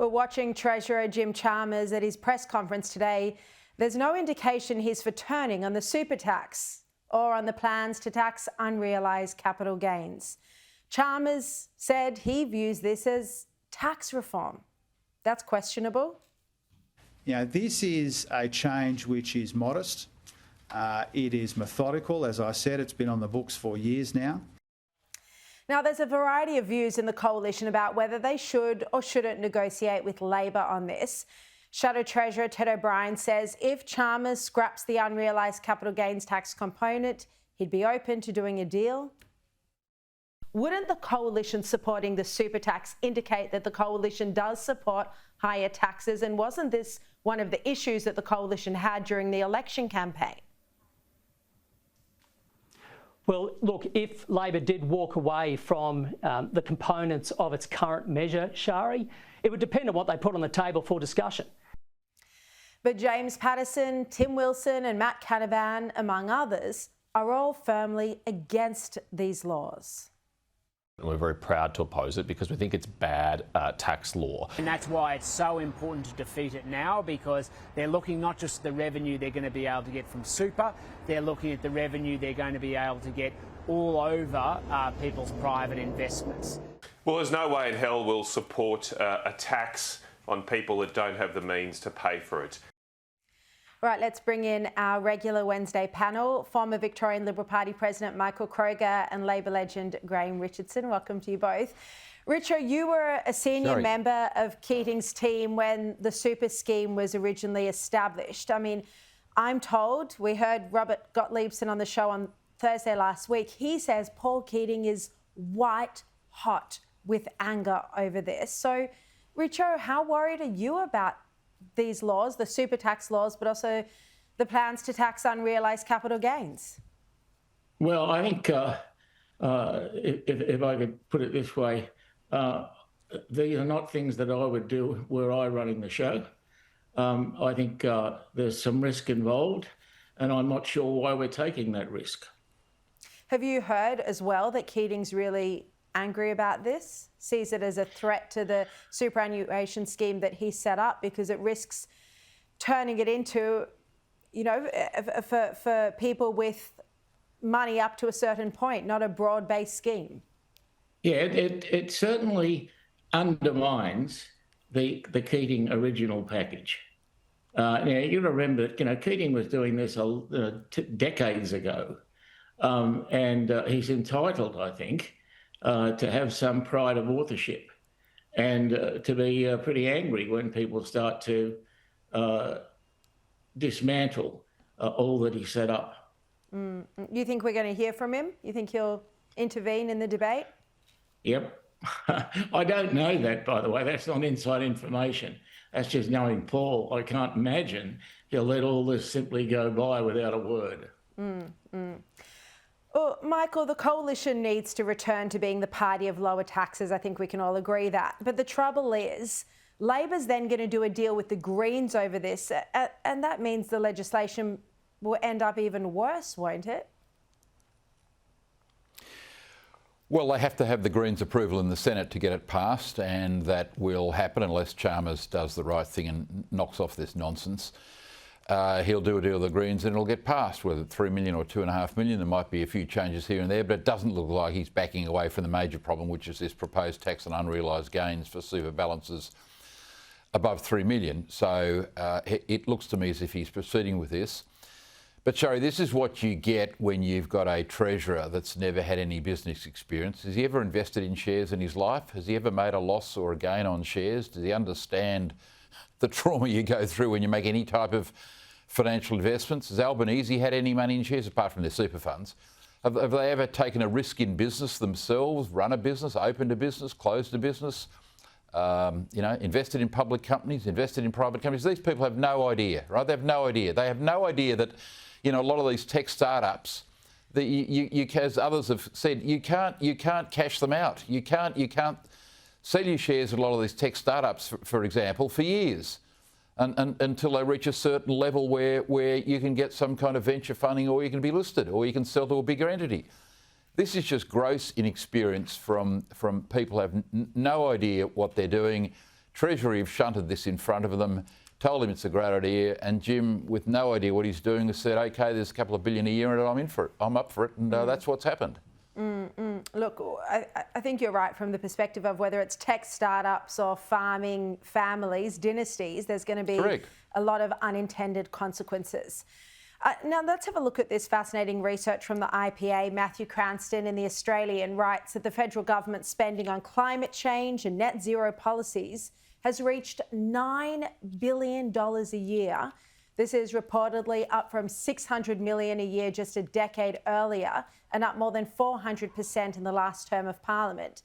We're watching Treasurer Jim Chalmers at his press conference today. There's no indication he's for turning on the super tax or on the plans to tax unrealised capital gains. Chalmers said he views this as tax reform. That's questionable. This is a change which is modest. It is methodical. As I said, it's been on the books for years now. Now, there's a variety of views in the coalition about whether they should or shouldn't negotiate with Labor on this. Shadow Treasurer Ted O'Brien says if Chalmers scraps the unrealised capital gains tax component, he'd be open to doing a deal. Wouldn't the coalition supporting the super tax indicate that the coalition does support higher taxes? And wasn't this one of the issues that the coalition had during the election campaign? Well, look, if Labor did walk away from the components of its current measure, Sharri, it would depend on what they put on the table for discussion. But James Paterson, Tim Wilson and Matt Canavan, among others, are all firmly against these laws. We're very proud to oppose it because we think it's bad tax law. And that's why it's so important to defeat it now, because they're looking not just at the revenue they're going to be able to get from super, they're looking at the revenue they're going to be able to get all over people's private investments. Well, there's no way in hell we'll support a tax on people that don't have the means to pay for it. Right, let's bring in our regular Wednesday panel. Former Victorian Liberal Party President Michael Kroger and Labor legend Graham Richardson. Welcome to you both. Richo, you were a senior member of Keating's team when the super scheme was originally established. I mean, I'm told, we heard Robert Gottliebson on the show on Thursday last week, he says Paul Keating is white hot with anger over this. So, Richo, how worried are you about these laws, the super tax laws, but also the plans to tax unrealised capital gains? Well, I think if I could put it this way, these are not things that I would do were I running the show. I think there's some risk involved, and I'm not sure why we're taking that risk. Have you heard as well that Keating's really angry about this, sees it as a threat to the superannuation scheme that he set up because it risks turning it into, for people with money up to a certain point, not a broad-based scheme? Yeah, it certainly undermines the Keating original package. Now, you remember that, Keating was doing this decades ago, and he's entitled, I think, to have some pride of authorship and to be pretty angry when people start to dismantle all that he set up. You think we're going to hear from him? You think he'll intervene in the debate? Yep. I don't know that, by the way. That's not inside information. That's just knowing Paul. I can't imagine he'll let all this simply go by without a word. Well, Michael, the coalition needs to return to being the party of lower taxes. I think we can all agree that. But the trouble is, Labor's then going to do a deal with the Greens over this, and that means the legislation will end up even worse, won't it? Well, they have to have the Greens' approval in the Senate to get it passed, and that will happen unless Chalmers does the right thing and knocks off this nonsense. He'll do a deal with the Greens and it'll get passed, whether it's 3 million or 2.5 million. There might be a few changes here and there, but it doesn't look like he's backing away from the major problem, which is this proposed tax on unrealised gains for super balances above 3 million. So it looks to me as if he's proceeding with this. But Sharri, this is what you get when you've got a treasurer that's never had any business experience. Has he ever invested in shares in his life? Has he ever made a loss or a gain on shares? Does he understand the trauma you go through when you make any type of financial investments? Has Albanese had any money in shares apart from their super funds? Have they ever taken a risk in business themselves, run a business, opened a business, closed a business, invested in public companies, invested in private companies? These people have no idea, right? They have no idea. They have no idea that, a lot of these tech startups, that you as others have said, you can't cash them out. You can't sell your shares in a lot of these tech startups, for example, for years. Until they reach a certain level where you can get some kind of venture funding, or you can be listed, or you can sell to a bigger entity. This is just gross inexperience from people who have no idea what they're doing, Treasury have shunted this in front of them, told him it's a great idea, and Jim, with no idea what he's doing, has said, OK, there's a couple of billion a year and I'm in for it. I'm up for it, and that's what's happened. Look, I think you're right from the perspective of whether it's tech startups or farming families, dynasties, there's going to be a lot of unintended consequences. Now, let's have a look at this fascinating research from the IPA. Matthew Cranston in The Australian writes that the federal government's spending on climate change and net zero policies has reached $9 billion a year. This is reportedly up from $600 million a year just a decade earlier and up more than 400% in the last term of Parliament.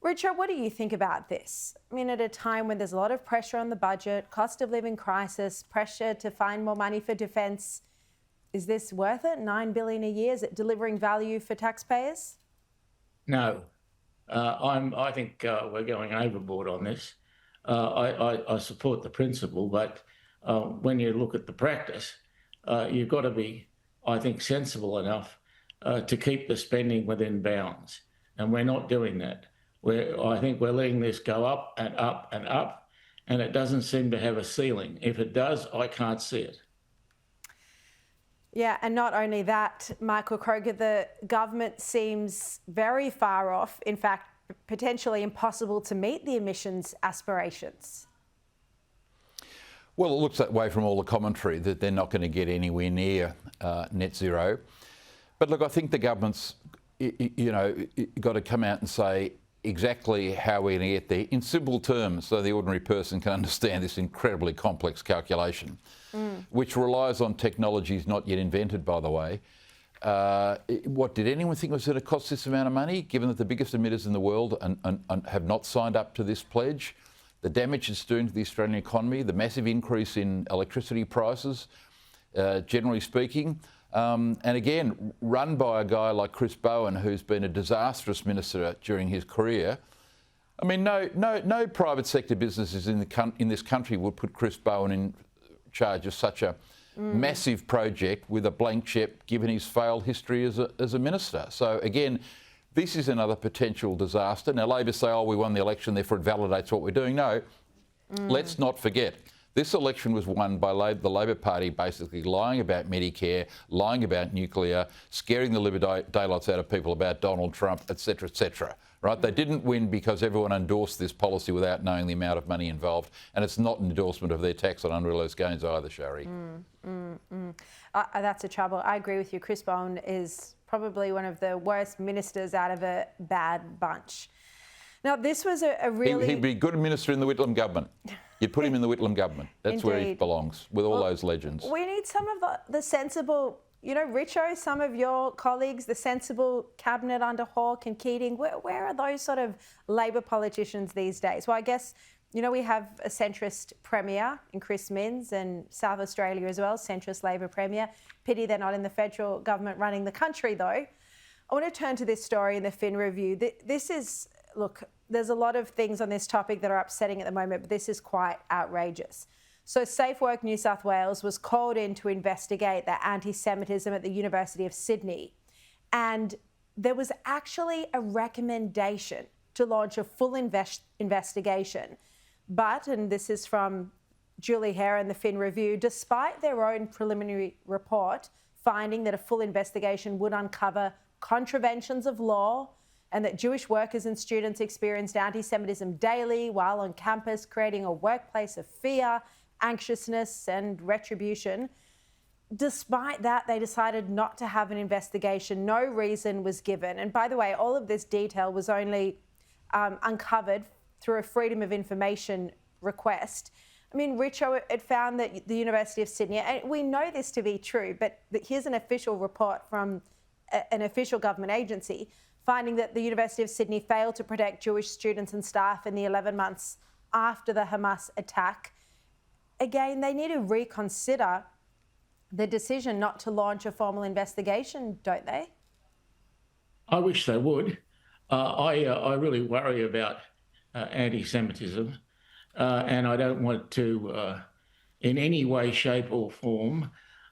Richard, what do you think about this? I mean, at a time when there's a lot of pressure on the budget, cost of living crisis, pressure to find more money for defence, is this worth it? $9 billion a year? Is it delivering value for taxpayers? No. I think we're going overboard on this. I support the principle, but when you look at the practice, you've got to be, I think, sensible enough to keep the spending within bounds. And we're not doing that. I think we're letting this go up and up and up, and it doesn't seem to have a ceiling. If it does, I can't see it. Yeah, and not only that, Michael Kroger, the government seems very far off, in fact, potentially impossible to meet the emissions aspirations. Well, it looks that way from all the commentary, that they're not going to get anywhere near net zero. But look, I think the government's, got to come out and say exactly how we're going to get there in simple terms so the ordinary person can understand this incredibly complex calculation, which relies on technologies not yet invented, by the way. What did anyone think was going to cost this amount of money, given that the biggest emitters in the world and have not signed up to this pledge? The damage it's doing to the Australian economy, the massive increase in electricity prices, generally speaking. And again, run by a guy like Chris Bowen, who's been a disastrous minister during his career. I mean, no private sector businesses in this country would put Chris Bowen in charge of such a massive project with a blank cheque, given his failed history as a minister. So again, this is another potential disaster. Now, Labor say, oh, we won the election, therefore it validates what we're doing. No, let's not forget. This election was won by the Labor Party basically lying about Medicare, lying about nuclear, scaring the living daylights out of people about Donald Trump, etc., etc. Right? They didn't win because everyone endorsed this policy without knowing the amount of money involved, and it's not an endorsement of their tax on unrealised gains either, Sharri. That's a trouble. I agree with you. Chris Bowen is probably one of the worst ministers out of a bad bunch. Now, this was a really... He'd be a good minister in the Whitlam government. You'd put him in the Whitlam government. That's where he belongs, with all those legends. We need some of the sensible, Richo, some of your colleagues, the sensible cabinet under Hawke and Keating. Where are those sort of Labor politicians these days? Well, I guess, we have a centrist premier in Chris Minns, and South Australia as well, centrist Labor premier. Pity they're not in the federal government running the country, though. I want to turn to this story in the Fin Review. This is... Look, there's a lot of things on this topic that are upsetting at the moment, but this is quite outrageous. So Safe Work New South Wales was called in to investigate the anti-Semitism at the University of Sydney. And there was actually a recommendation to launch a full investigation. But, and this is from Julie Hare in the Fin Review, despite their own preliminary report finding that a full investigation would uncover contraventions of law, and that Jewish workers and students experienced anti-Semitism daily while on campus, creating a workplace of fear, anxiousness and retribution. Despite that, they decided not to have an investigation. No reason was given. And by the way, all of this detail was only uncovered through a Freedom of Information request. I mean, Richo, it found that the University of Sydney, and we know this to be true, but here's an official report from an official government agency, finding that the University of Sydney failed to protect Jewish students and staff in the 11 months after the Hamas attack. Again, they need to reconsider the decision not to launch a formal investigation, don't they? I wish they would. I really worry about anti-Semitism, and I don't want to, in any way, shape or form,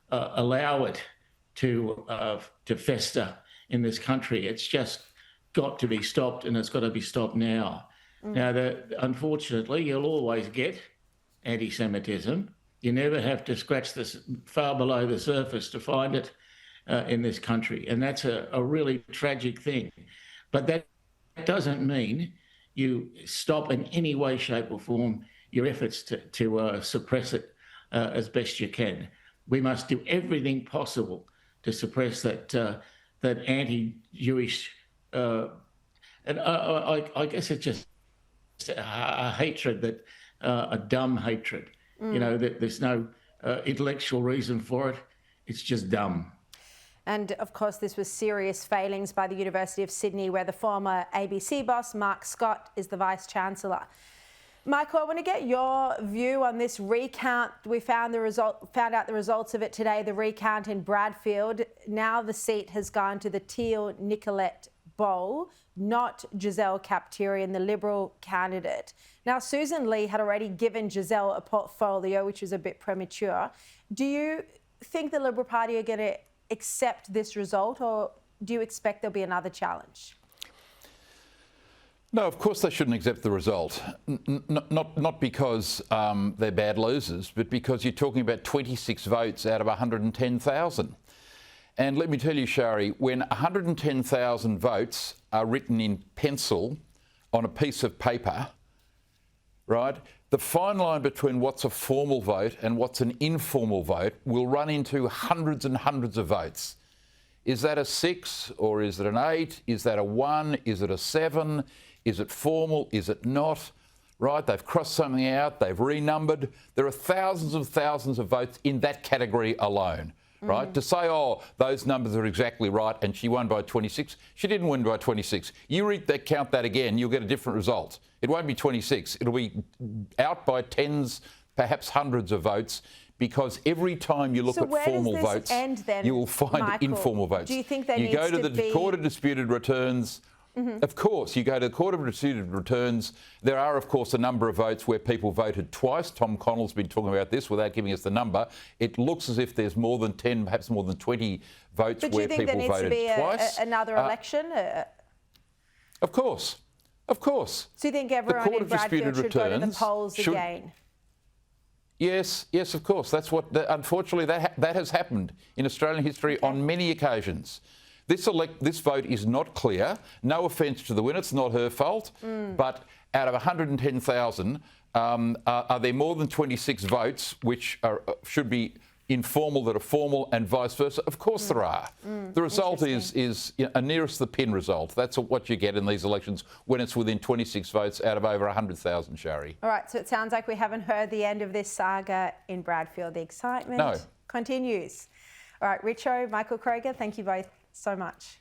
allow it to fester in this country. It's just got to be stopped, and it's got to be stopped now. Now, unfortunately, you'll always get anti-Semitism. You never have to scratch this far below the surface to find it in this country, and that's a really tragic thing. But that doesn't mean you stop in any way, shape, or form your efforts to suppress it as best you can. We must do everything possible to suppress that anti-Jewish, and I guess it's just a hatred, that a dumb hatred. You know, that there's no intellectual reason for it. It's just dumb. And of course, this was serious failings by the University of Sydney, where the former ABC boss, Mark Scott, is the Vice-Chancellor. Michael, I want to get your view on this recount. We found out the results of it today, the recount in Bradfield. Now the seat has gone to the Teal Nicolette Bowl, not Giselle Capterian, the Liberal candidate. Now, Susan Lee had already given Giselle a portfolio, which was a bit premature. Do you think the Liberal Party are going to accept this result, or do you expect there'll be another challenge? No, of course they shouldn't accept the result. Not because they're bad losers, but because you're talking about 26 votes out of 110,000. And let me tell you, Sharri, when 110,000 votes are written in pencil on a piece of paper, right, the fine line between what's a formal vote and what's an informal vote will run into hundreds and hundreds of votes. Is that a 6 or is it an 8? Is that a 1? Is it a 7? Is it formal? Is it not? Right? They've crossed something out. They've renumbered. There are thousands of votes in that category alone. Right? To say, oh, those numbers are exactly right and she won by 26. She didn't win by 26. You count that again, you'll get a different result. It won't be 26. It'll be out by tens, perhaps hundreds of votes, because every time you look at formal votes, you will find Michael, informal votes. Do you think there you needs go to to the Court of Disputed Returns. Of course, you go to the Court of Disputed Returns. There are, of course, a number of votes where people voted twice. Tom Connell's been talking about this without giving us the number. It looks as if there's more than 10, perhaps more than 20 votes where people voted twice. But do you think there needs to be another election? Of course. Of course. So you think everyone in Bradfield should go to the polls again? Yes, of course. That's what, unfortunately, that has happened in Australian history on many occasions. This vote is not clear. No offence to the winner, it's not her fault. But out of 110,000, are there more than 26 votes which should be informal that are formal and vice versa? Of course there are. The result is a nearest the pin result. That's what you get in these elections when it's within 26 votes out of over 100,000, Sharri. All right, so it sounds like we haven't heard the end of this saga in Bradfield. The excitement continues. All right, Richo, Michael Kroger, thank you both so much.